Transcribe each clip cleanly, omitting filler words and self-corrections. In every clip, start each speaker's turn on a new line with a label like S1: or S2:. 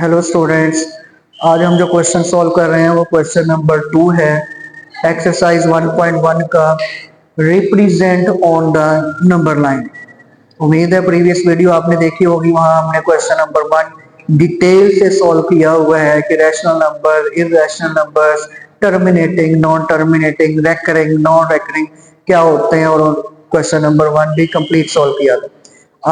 S1: Hello students. आज हम जो क्वेश्चन सॉल्व कर रहे हैं वो क्वेश्चन नंबर 2 है। एक्सरसाइज 1.1 का represent on the number line. उम्मीद है प्रीवियस वीडियो आपने देखी होगी, वहां हमने क्वेश्चन नंबर 1 डिटेल से सॉल्व किया हुआ है कि rational number, irrational numbers, terminating, non terminating, recurring, non recurring क्या होते हैं, और क्वेश्चन नंबर 1 भी कंप्लीट सॉल्व किया था।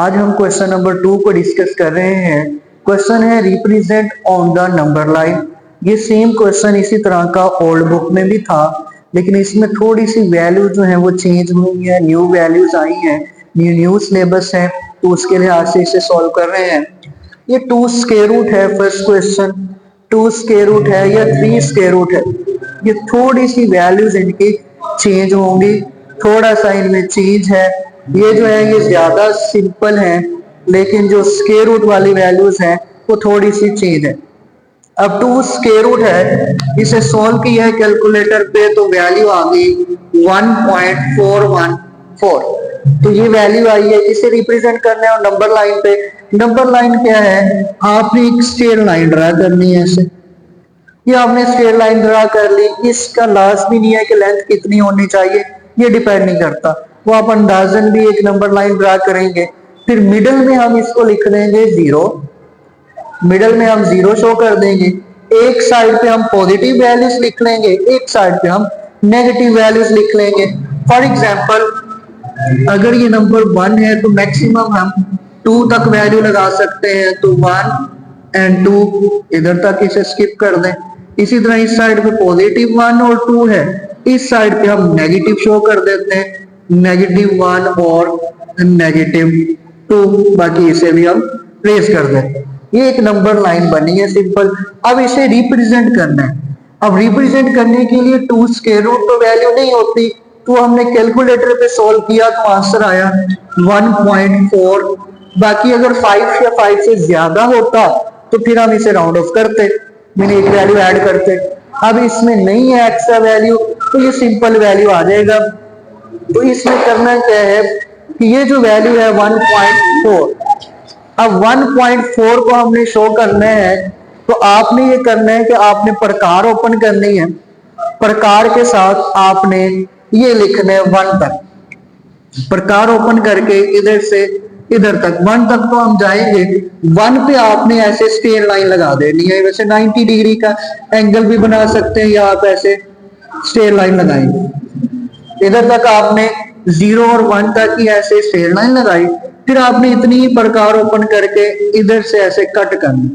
S1: आज हम क्वेश्चन नंबर 2 को डिस्कस कर रहे हैं। क्वेश्चन है represent on the number line. ये सेम क्वेश्चन इसी तरह का ओल्ड बुक में भी था, लेकिन इसमें थोड़ी सी वैल्यू जो है वो चेंज हुई है, न्यू वैल्यूज आई हैं, न्यू सिलेबस है, तो उसके लिहाज से इसे सॉल्व कर रहे हैं। ये 2 स्क्वायर रूट है, फर्स्ट क्वेश्चन 2 स्क्वायर रूट है या 3 स्क्वायर रूट है। ये थोड़ी सी वैल्यूज इनकी चेंज होंगी, थोड़ा सा इनमें चेंज है। ये जो है ये ज्यादा सिंपल है, लेकिन जो स्क्वायर रूट वाली वैल्यूज हैं वो थोड़ी सी चेंज है। अब 2 स्क्वायर रूट है, इसे सॉल्व किया है कैलकुलेटर पे तो वैल्यू आ गई 1.414। तो ये वैल्यू आई है, इसे रिप्रेजेंट करना है और नंबर लाइन पे। नंबर लाइन क्या है, आपने एक स्ट्रेट लाइन ड्रा करनी है ऐसे। ये आपने स्ट्रेट लाइन ड्रा कर ली, इसका लास्ट भी नहीं है कि लेंथ कितनी होनी चाहिए, ये डिपेंड नहीं करता, वो आप अंदाजन भी एक नंबर लाइन ड्रा करेंगे। फिर मिडल में हम इसको लिख देंगे 0, मिडल में हम 0 शो कर देंगे। एक साइड पे हम पॉजिटिव वैल्यूज लिख लेंगे, एक साइड पे हम नेगेटिव वैल्यूज लिख लेंगे। फॉर एग्जांपल अगर ये नंबर 1 है तो मैक्सिमम हम 2 तक वैल्यू लगा सकते हैं, तो 1 एंड 2 इधर तक इसे स्किप कर दें। इसी तरह इस साइड पे पॉजिटिव 1 और 2 है, इस साइड पे हम नेगेटिव शो कर देते हैं, -1 और -2, बाकी इसे भी हम ट्रेस कर देते हैं। ये एक नंबर लाइन बनी है सिंपल। अब इसे रिप्रेजेंट करना है। अब रिप्रेजेंट करने के लिए 2 स्क्वायर रूट तो वैल्यू नहीं होती, तो हमने कैलकुलेटर पे सॉल्व किया तो आंसर आया 1.4। बाकी अगर 5 या 5 से ज्यादा होता तो फिर हम इसे राउंड ऑफ करते, मैंने एक वैल्यू ऐड करते। अब इसमें नहीं है एक्स्ट्रा वैल्यू, तो ये सिंपल वैल्यू आ जाएगा। तो इसमें करना क्या है कि ये जो वैल्यू है 1.4, अब 1.4 को हमने शो करना है, तो आपने ये करना है कि आपने प्रकार ओपन करनी है। प्रकार के साथ आपने ये लिखना है 1 तक। प्रकार ओपन करके इधर से इधर तक 1 तक तो हम जाएंगे। 1 पे आपने ऐसे स्ट्रेट लाइन लगा देनी है, वैसे 90 डिग्री का एंगल भी बना सकते हैं, या आप ऐसे स्ट्रेट लाइन लगाएंगे। इधर तक आपने 0 और 1 तक ही ऐसे स्ट्रेट लाइन लगाई। फिर आपने इतनी ही प्रकार ओपन करके इधर से ऐसे कट करना,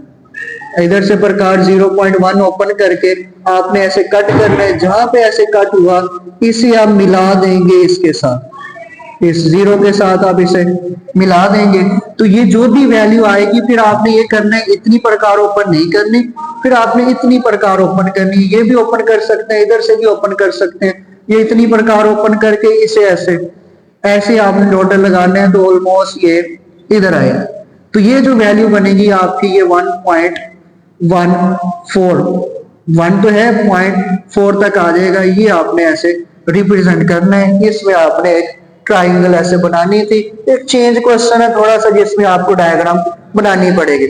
S1: इधर से प्रकार 0.1 ओपन करके आपने ऐसे कट करना है। जहां पे ऐसे कट हुआ इसे आप मिला देंगे इसके साथ, इस 0 के साथ आप इसे मिला देंगे, तो ये जो भी वैल्यू आएगी फिर आपने ये करना है, इतनी प्रकार ओपन नहीं करनी, फिर आपने इतनी प्रकार ओपन करनी। ये भी ओपन कर सकते हैं, इधर से भी ओपन कर सकते हैं। ये इतनी प्रकार ओपन करके इसे ऐसे ऐसे आपने टोटल लगाना है, तो ऑलमोस्ट ये इधर आएगा। तो ये जो वैल्यू बनेगी आपकी ये 1.14, 1 तो है, 0.4 तक आ जाएगा। ये आपने ऐसे रिप्रेजेंट करना है। इसमें आपने एक ट्राइंगल ऐसे बनानी थी। एक चेंज क्वेश्चन है थोड़ा सा, जिसमें आपको डायग्राम बनानी पड़ेगी।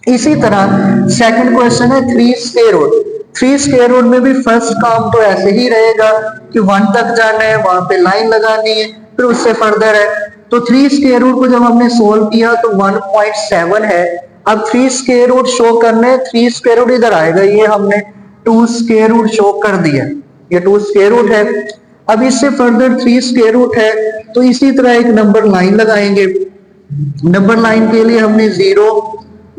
S1: इसी तरह सेकंड क्वेश्चन है 3 स्क्वायर रूट। 3 स्क्वायर रूट में भी फर्स्ट काम तो ऐसे ही रहेगा कि 1 तक जाना है, वहां पे लाइन लगानी है, फिर उससे फर्दर है। तो 3 स्क्वायर रूट को जब हमने सोल्व किया तो 1.7 है। अब 3 स्क्वायर रूट शो करने, 3 स्क्वायर रूट इधर आएगा, ये हमने 2 स्क्वायर रूट शो कर दिया, ये 2 स्क्वायर रूट है। अब इससे फर्दर 3 स्क्वायर रूट है, तो इसी तरह एक नंबर लाइन लगाएंगे। नंबर लाइन के लिए हमने 0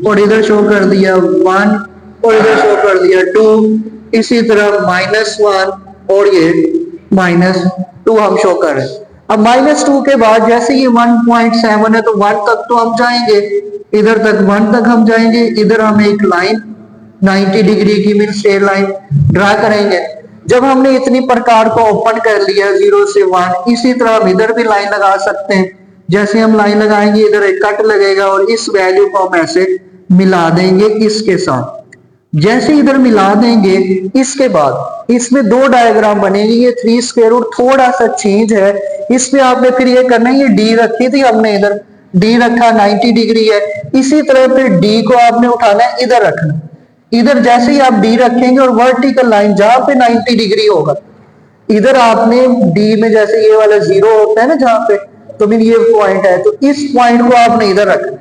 S1: और इधर शो कर दिया 1 और इधर शो कर दिया 2, इसी तरह -1 और ये -2 हम शो कर रहे हैं। अब -2 के बाद जैसे ये 1.7 है तो 1 तक तो हम जाएंगे, इधर तक 1 तक हम जाएंगे। इधर हम एक लाइन 90 डिग्री की मीन स्ट्रेट लाइन ड्रा करेंगे। जब हमने इतनी प्रकार को ओपन कर लिया 0 से 1, इसी तरह हम इधर भी लाइन लगा सकते हैं। जैसे हम लाइन लगाएंगे इधर एक कट लगेगा और इस वैल्यू को हम ऐसे मिला देंगे इसके साथ। जैसे इधर मिला देंगे, इसके बाद इसमें 2 डायग्राम बनेगी। ये 3 स्क्वायर रूट थोड़ा सा चेंज है, इसमें आपने फिर ये करना है, ये डी रखी थी हमने इधर, डी रखा 90 डिग्री है, इसी तरह फिर डी को आपने उठाना है इधर रखना, इधर जैसे ही आप डी रखेंगे और वर्टिकल लाइन जहां पे 90 डिग्री होगा, इधर आपने डी में जैसे ये वाला जीरो होता है ना जहां पे, तो मीन ये पॉइंट है, तो इस पॉइंट को आपने इधर रखना,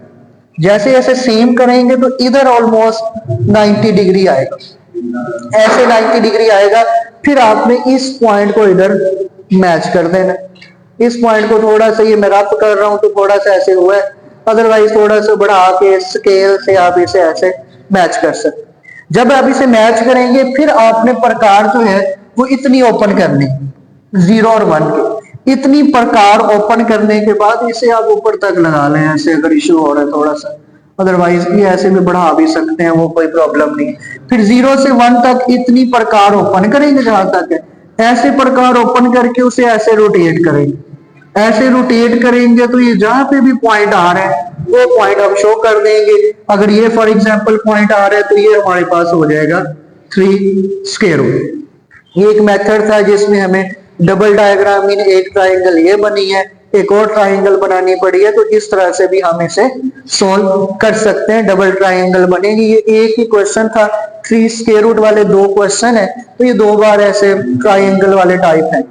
S1: जैसे ऐसे सेम करेंगे तो इधर ऑलमोस्ट 90 डिग्री आएगा, ऐसे 90 डिग्री आएगा, फिर आपने इस पॉइंट को इधर मैच कर देना। इस पॉइंट को थोड़ा सा, ये मैं रफ कर रहा हूं तो थोड़ा सा ऐसे हुआ है, अदरवाइज थोड़ा सा बढ़ा के स्केल से आप इसे ऐसे मैच कर सकते। जब आप इसे मैच करेंगे फिर आपने प्रकार जो है वो इतनी ओपन करनी, 0 और 1 के इतनी प्रकार ओपन करने के बाद इसे आप ऊपर तक लगा लें ऐसे, अगर इशू हो रहा है थोड़ा सा, अदरवाइज ये ऐसे भी बढ़ा भी सकते हैं, वो कोई प्रॉब्लम नहीं। फिर 0 से 1 तक इतनी प्रकार ओपन करेंगे जहां तक है, ऐसे प्रकार ओपन करके उसे ऐसे रोटेट करेंगे, ऐसे रोटेट करेंगे तो ये जहां पे भी पॉइंट आ रहा है वो पॉइंट हम शो कर देंगे। अगर ये फॉर एग्जांपल पॉइंट आ रहा है तो ये हमारे पास हो जाएगा 3 स्क्वायर रूट। ये एक मेथड था जिसमें हमें डबल डायग्राम मीन एक ट्राइंगल ये बनी है, एक और ट्राइंगल बनानी पड़ी है, तो इस तरह से भी हम इसे सोल्व कर सकते हैं, डबल ट्राइंगल बनेगी। ये एक ही क्वेश्चन था, 3 स्क्वायर रूट वाले 2 क्वेश्चन है, तो ये 2 बार ऐसे ट्राइंगल वाले टाइप है।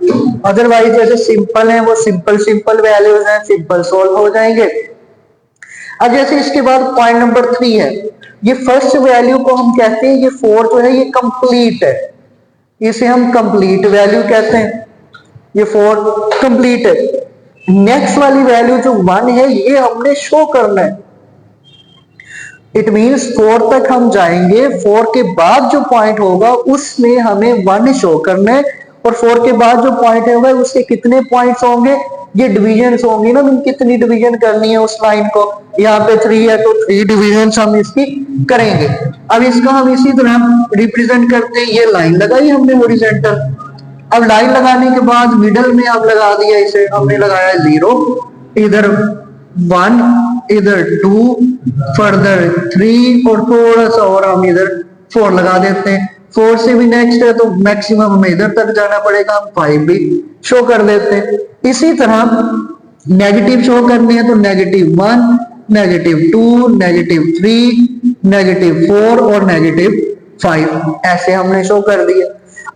S1: अदरवाइज जैसे सिंपल है वो सिंपल वैल्यूज हैं, सिंपल सोल्व हो जाएंगे। अब जैसे इसके बाद पॉइंट नंबर 3 है, ये फर्स्ट वैल्यू को हम कहते हैं, ये 4 जो है ये कंप्लीट है, इसे हम कंप्लीट वैल्यू कहते हैं, ये 4 कंप्लीट है। नेक्स्ट वाली वैल्यू जो 1 है ये हमने शो करना है, इट मींस 4 तक हम जाएंगे, 4 के बाद जो पॉइंट होगा उसमें हमें 1 शो करना है, और 4 के बाद जो पॉइंट होगा उसके कितने पॉइंट्स होंगे, ये डिविजन होंगी ना, कितनी डिवीजन करनी है उस लाइन को, यहाँ पे 3 है तो 3 डिविजन हम इसकी करेंगे। अब इसका हम इसी तरह रिप्रेजेंट करते हैं, ये लाइन लगाई हमने हॉरिजॉन्टल, अब लाइन लगाने के बाद मिडल में अब लगा दिया इसे, हमने लगाया 0, इधर 1, इधर 2, फर्दर 3 और थोड़ा सा और हम इधर 4 लगा देते हैं। 4 से भी नेक्स्ट है तो मैक्सिमम हमें इधर तक जाना पड़ेगा, हम 5 भी शो कर देते हैं। इसी तरह नेगेटिव शो करने हैं तो -1, -2, -3, -4 और -5 ऐसे हमने शो कर दिया।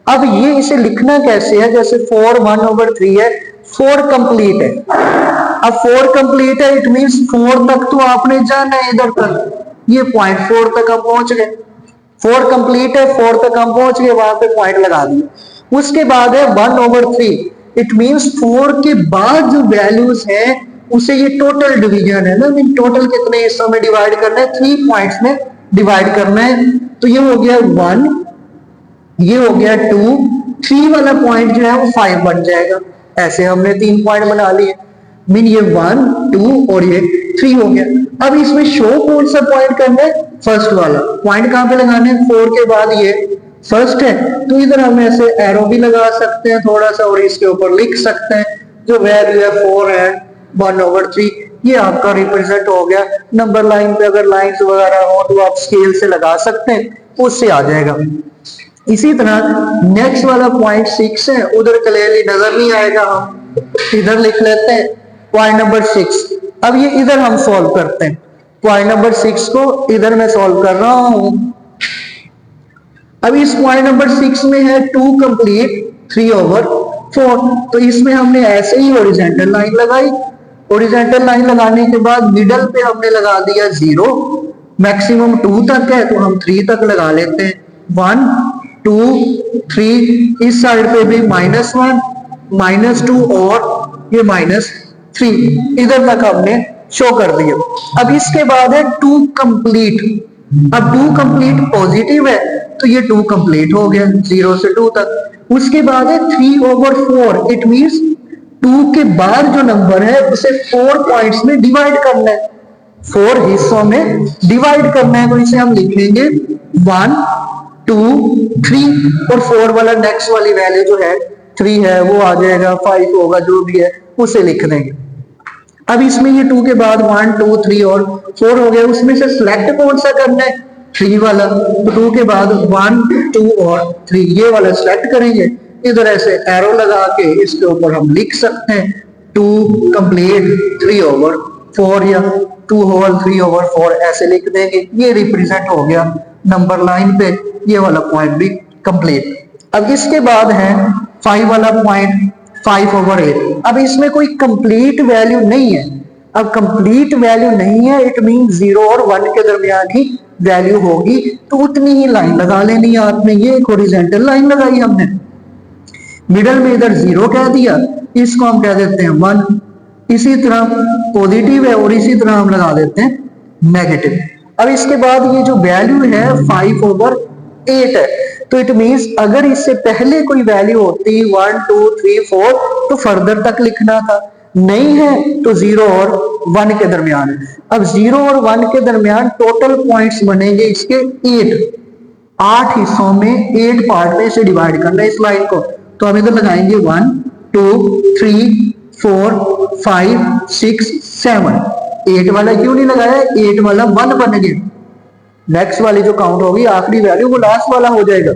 S1: अब ये इसे लिखना कैसे है, जैसे 4 1/3 है, 4 कंप्लीट है, अब 4 कंप्लीट है इट मींस 4 तक तो आपने जाना है इधर तक, ये पॉइंट 4 तक हम पहुंच गए, 4 कंप्लीट है, 4 तक हम पहुंच गए, वहां पे पॉइंट लगा दिए। उसके बाद है 1/3, इट मींस 4 के बाद जो वैल्यूज है उसे ये टोटल डिवीजन है ना, मीन टोटल कितने हिस्सों में डिवाइड करना है, 3 पॉइंट्स में डिवाइड करना है, तो ये हो गया 1, ये हो गया 2, 3 वाला पॉइंट जो है वो 5 बन जाएगा, ऐसे हमने 3 पॉइंट बना लिए, मीन ये 1 2 और ये 3 हो गया। अब इसमें शो कौन सा पॉइंट करना है, फर्स्ट वाला पॉइंट कहां पे लगाना है, 4 के बाद ये फर्स्ट है, तो इधर हम ऐसे एरो भी लगा सकते हैं थोड़ा सा, और इसके ऊपर लिख सकते हैं जो वैल्यू है 4 है 1/3, ये आपका रिप्रेजेंट हो गया। नंबर लाइन पे अगर लाइंस वगैरह हो तो आप स्केल से लगा सकते हैं, उससे आ जाएगा। इसी तरह नेक्स्ट वाला पॉइंट 6 है, उधर क्लियरली नजर नहीं आएगा, हम इधर लिख लेते हैं पॉइंट नंबर 6। अब ये इधर हम सॉल्व करते हैं, पॉइंट नंबर 6 को इधर मैं सॉल्व कर रहा हूं। अब इस पॉइंट नंबर 6 में है 2 कंप्लीट 3/4, तो इसमें हमने ऐसे ही हॉरिजॉन्टल लाइन लगाई, हॉरिजॉन्टल लाइन लगाने के बाद मिडल पे हमने लगा दिया 0, मैक्सिमम 2 तक है तो हम 3 तक लगा लेते हैं, 1 2 3, इस साइड पे भी -1 -2 और ये -3, इधर तक हमने शो कर दिया। अब इसके बाद है 2 कंप्लीट, अब 2 कंप्लीट पॉजिटिव है तो ये 2 कंप्लीट हो गया 0 से 2 तक। उसके बाद है 3/4, इट मींस 2 के बाद जो नंबर है उसे 4 पॉइंट्स में डिवाइड करना है, 4 हिस्सों में डिवाइड करना है, तो इसे हम लिखेंगे 1 2 3 और 4 वाला नेक्स्ट वाली वैल्यू जो है 3 है वो आ जाएगा, 5 होगा, जो भी है उसे लिख देंगे। अब इसमें ये 2 के बाद 1 2 3 और 4 हो गया, उसमें से सिलेक्ट कौन सा करना है, 3 वाला, तो 2 के बाद 1 2 और 3 ये वाला सिलेक्ट करेंगे, इधर ऐसे एरो लगा के इसके ऊपर हम लिख सकते हैं 2 कंप्लीट 3/4। 4 या 2 होल 3 ओवर 4 ऐसे लिख देंगे, ये रिप्रेजेंट हो गया नंबर लाइन पे, ये वाला पॉइंट भी कंप्लीट। अब इसके बाद है 5 वाला पॉइंट 5 ओवर 8। अब इसमें कोई कंप्लीट वैल्यू नहीं है। अब कंप्लीट वैल्यू नहीं है, इट मीन 0 और 1 के दरमियान ही वैल्यू होगी, तो उतनी ही लाइन लगा लेनी है आपने। ये एक हॉरिजॉन्टल लाइन लगाई हमने, मिडल में इधर 0 कह दिया, इसको हम कह देते हैं 1। इसी तरह पॉजिटिव है और इसी तरह हम लगा देते हैं नेगेटिव। अब इसके बाद ये जो वैल्यू है 5 ओवर 8 है, तो इट मींस अगर इससे पहले कोई वैल्यू होती 1 2 3 4 तो फर्दर तक लिखना था, नहीं है तो 0 और 1 के दरमियान है। अब 0 और 1 के दरमियान टोटल पॉइंट्स बनेंगे इसके 8 हिस्सों में, 8 पार्ट में इसे डिवाइड करना है इस लाइन को। तो हम इधर लगाएंगे 1 2 3 4 5 6 7। 8 वाला क्यों नहीं लगाया, 8 वाला 1 बन गया, नेक्स्ट वाली जो काउंट होगी आखिरी वैल्यू वो लास्ट वाला हो जाएगा।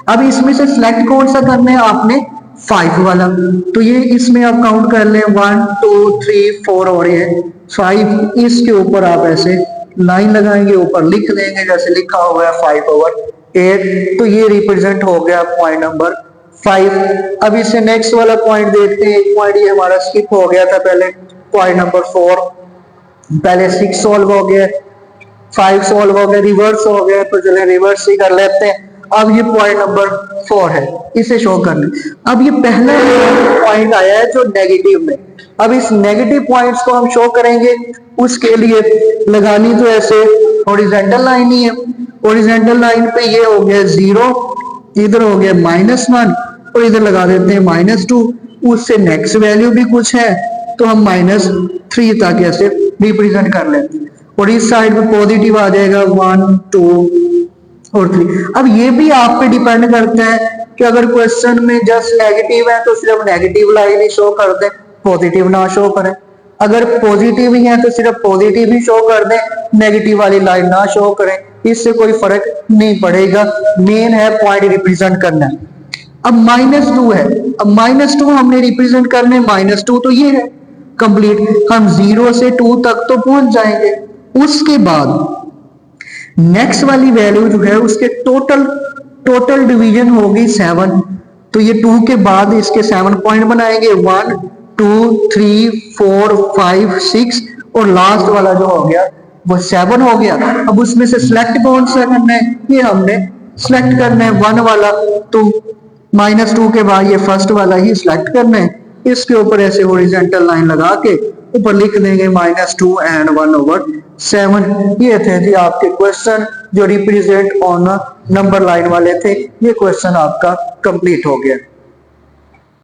S1: अब इसमें से सिलेक्ट कौन सा करना है आपने, 5 वाला। तो ये इसमें आप काउंट कर लें 1 2 3 4 और ये 5, इसके ऊपर आप ऐसे लाइन लगाएंगे, ऊपर लिख देंगे जैसे लिखा हुआ है 5 ओवर 8। तो ये रिप्रेजेंट हो गया पॉइंट नंबर 5। अब इससे नेक्स्ट वाला पॉइंट देखते हैं। एक पॉइंट ये हमारा स्किप हो गया था पहले, पॉइंट नंबर 4। पहले 6 सॉल्व हो गया, 5 सॉल्व हो गया, रिवर्स हो गया, तो चले रिवर्स ही कर लेते हैं। अब ये पॉइंट नंबर 4 है, इसे शो करना। अब ये पहला पॉइंट आया है जो नेगेटिव में। अब इस नेगेटिव पॉइंट्स को हम शो करेंगे, उसके लिए लगानी तो ऐसे हॉरिजॉन्टल लाइन ही है। हॉरिजॉन्टल लाइन पे ये हो गया 0, इधर हो गया -1 और इधर लगा देते हैं -2। उससे नेक्स्ट वैल्यू भी कुछ है तो हम -3 तक ऐसे रिप्रेजेंट कर लेते हैं, और इस साइड पे पॉजिटिव आ जाएगा 1 2 और 3। अब ये भी आप पे डिपेंड करता है कि अगर क्वेश्चन में जस्ट नेगेटिव है तो सिर्फ नेगेटिव लाइन ही शो कर दें, पॉजिटिव ना शो करें। अगर पॉजिटिव ही है तो सिर्फ पॉजिटिव ही शो कर दें, नेगेटिव वाली लाइन ना शो करें, इससे कोई फर्क नहीं पड़ेगा। मेन है पॉइंट रिप्रेजेंट करना। अब -2 है, अब -2 हमने रिप्रेजेंट करने, -2 तो ये है कंप्लीट, हम 0 से 2 तक तो पहुंच जाएंगे। उसके बाद नेक्स्ट वाली वैल्यू जो है उसके टोटल डिवीजन होगी 7। तो ये 2 के बाद इसके 7 पॉइंट बनाएंगे, 1 2 3 4 5 6 और लास्ट वाला जो हो गया वो 7 हो गया। अब उसमें से सिलेक्ट कौन सा करना है, ये हमने सिलेक्ट करना है 1 वाला, तो -2 के बाद ये फर्स्ट वाला ही सिलेक्ट करना है। इसके ऊपर ऐसे हॉरिजॉन्टल लाइन लगा के ऊपर लिख देंगे -2 एंड 1 ओवर 7। ये थे जी आपके क्वेश्चन जो रिप्रेजेंट ऑन नंबर लाइन वाले थे। ये क्वेश्चन आपका कंप्लीट हो गया।